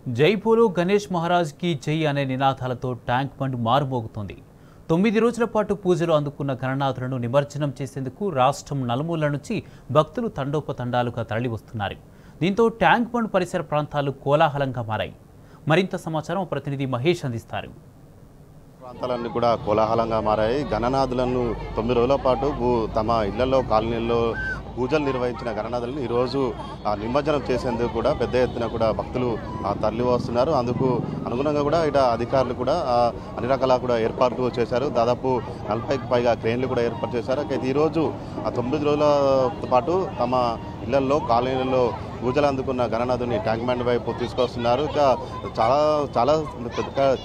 జై బోలో గణేష్ మహారాజ్ కి జై అనే నినాదాలతో ట్యాంక్ బండ్ మారుమోగుతోంది. 9 రోజుల పాటు పూజలు అందుకున్న గణనాథులను నిమజ్జనం చేసేందుకు రాష్ట్రం నలుమూలల నుంచి భక్తులు తండోపతండాలుగా తరలివస్తున్నారు. దీంతో ట్యాంక్ బండ్ పరిసర ప్రాంతాలు కోలాహలంగా మారాయి. మరింత సమాచారం ప్రతినిధి మహేష్ అందిస్తారు. ప్రాంతాలన్నీ కూడా కోలాహలంగా మారాయి. గణనాథులను 9 రోజుల పాటు తమ ఇళ్లలో కాలనీల్లో పూజలు నిర్వహించిన గణనాథులను ఈరోజు నిమజ్జనం చేసేందుకు కూడా పెద్ద ఎత్తున కూడా భక్తులు తరలి వస్తున్నారు. అందుకు అనుగుణంగా కూడా ఇట అధికారులు కూడా అన్ని రకాల కూడా ఏర్పాట్లు చేశారు. దాదాపు 40కి పైగా క్రేన్లు కూడా ఏర్పాటు చేశారు. అయితే ఈరోజు 9 రోజుల పాటు తమ ఇళ్లలో కాలనీలలో పూజలు అందుకున్న గణనాథుని ట్యాంక్ బండ్ వైపు తీసుకొస్తున్నారు. ఇక చాలా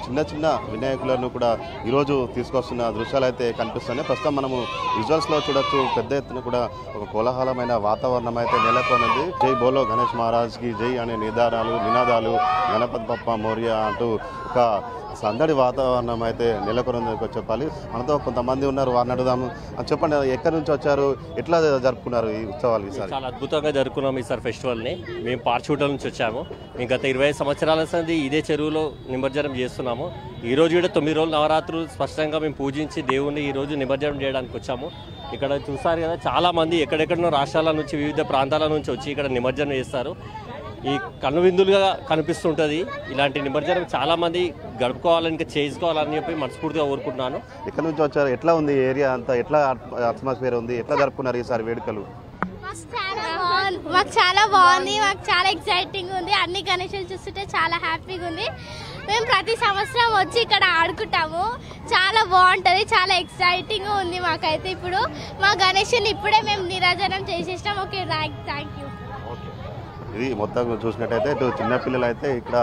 చిన్న చిన్న వినాయకులను కూడా ఈరోజు తీసుకొస్తున్న దృశ్యాలు అయితే కనిపిస్తున్నాయి. ప్రస్తుతం మనము విజువల్స్లో చూడొచ్చు. పెద్ద ఎత్తున కూడా ఒక కోలాహలమైన వాతావరణం అయితే నెలకొన్నది. జై బోలో గణేష్ మహారాజ్కి జై అనే నినాదాలు గణపతి బప్ప మోరియా అంటూ ఒక సందడి వాతావరణం అయితే నెలకొన్నది చెప్పాలి. మనతో కొంతమంది ఉన్నారు, వారిని అడుగుదాము. చెప్పండి, ఎక్కడి నుంచి వచ్చారు, ఎట్లా జరుపుకున్నారు ఈ ఉత్సవాలు? ఈసారి చాలా అద్భుతంగా జరుపుకున్నాం ఈసారి ఫెస్టివల్ని. మేము పార్చూటల నుంచి వచ్చాము. మేము గత 25 సంవత్సరాల సంది ఇదే చెరువులో నిమజ్జనం చేస్తున్నాము. ఈరోజు కూడా 9 రోజులు నవరాత్రులు స్పష్టంగా మేము పూజించి దేవుణ్ణి ఈరోజు నిమజ్జనం చేయడానికి వచ్చాము. ఇక్కడ చూసారు కదా, చాలామంది ఎక్కడెక్కడనో రాష్ట్రాల నుంచి వివిధ ప్రాంతాల నుంచి వచ్చి ఇక్కడ నిమజ్జనం చేస్తారు. ఈ కనువిందులుగా కనిపిస్తుంటుంది. ఇలాంటి నిమజ్జనం చాలామంది గడుపుకోవాలని, ఇంకా చేసుకోవాలని చెప్పి మనస్ఫూర్తిగా కోరుకుంటున్నాను. ఎక్కడి నుంచి వచ్చారు, ఎట్లా ఉంది ఏరియా అంతా, ఎట్లా అట్మాస్ఫియర్ ఉంది, ఎట్లా జరుపుకున్నారు ఈసారి వేడుకలు? మాకు చాలా బాగుంది, మాకు చాలా ఎక్సైటింగ్ ఉంది. అన్ని గణేషులు చూస్తుంటే చాలా హ్యాపీగా ఉంది. మేము ప్రతి సంవత్సరం వచ్చి ఇక్కడ ఆడుకుంటాము. చాలా బాగుంటుంది, చాలా ఎక్సైటింగ్ ఉంది మాకైతే. ఇప్పుడు మా గణేషుని ఇప్పుడే మేము నిమజ్జనం చేసేసాం. Okay, thank you. ఇది మొత్తం చూసినట్టయితే ఇటు చిన్నపిల్లలు అయితే ఇక్కడ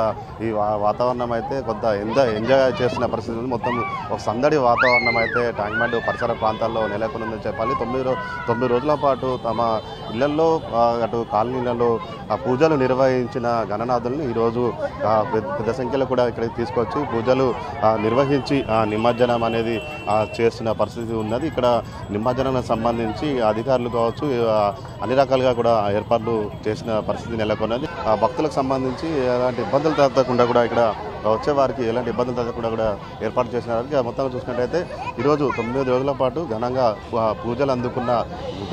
ఈ వాతావరణం అయితే కొంత ఎంజాయ్ చేస్తున్న పరిస్థితి ఉంది. మొత్తం ఒక సందడి వాతావరణం అయితే ట్యాంక్ బండ్ పరిసర ప్రాంతాల్లో నెలకొందని చెప్పాలి. 9 రోజుల పాటు తమ ఇళ్లలో అటు కాలనీలలో పూజలు నిర్వహించిన గణనాథులను ఈరోజు పెద్ద సంఖ్యలో కూడా ఇక్కడికి తీసుకొచ్చి పూజలు నిర్వహించి నిమజ్జనం అనేది చేస్తున్న పరిస్థితి ఉన్నది. ఇక్కడ నిమజ్జనానికి సంబంధించి అధికారులు కావచ్చు అన్ని రకాలుగా కూడా ఏర్పాట్లు చేసిన పరిస్థితి నెలకొన్నది. భక్తులకు సంబంధించి ఎలాంటి ఇబ్బందులు తగ్గకుండా కూడా ఇక్కడ వచ్చే వారికి ఎలాంటి ఇబ్బందులు తగ్గకుండా కూడా ఏర్పాటు చేసిన వారికి మొత్తంగా చూసినట్టయితే ఈరోజు 9 రోజుల పాటు ఘనంగా పూజలు అందుకున్న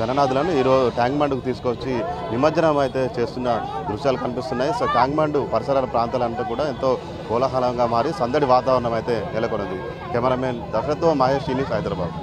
గణనాథులను ఈరోజు ట్యాంక్ బండ్కు తీసుకొచ్చి నిమజ్జనం అయితే చేస్తున్న దృశ్యాలు కనిపిస్తున్నాయి. సో ట్యాంక్ బండ్ పరిసరాల ప్రాంతాలంతా కూడా ఎంతో కోలాహలంగా మారి సందడి వాతావరణం అయితే నెలకొన్నది. కెమెరామెన్ దశరథ్ మహేష్, హైదరాబాద్.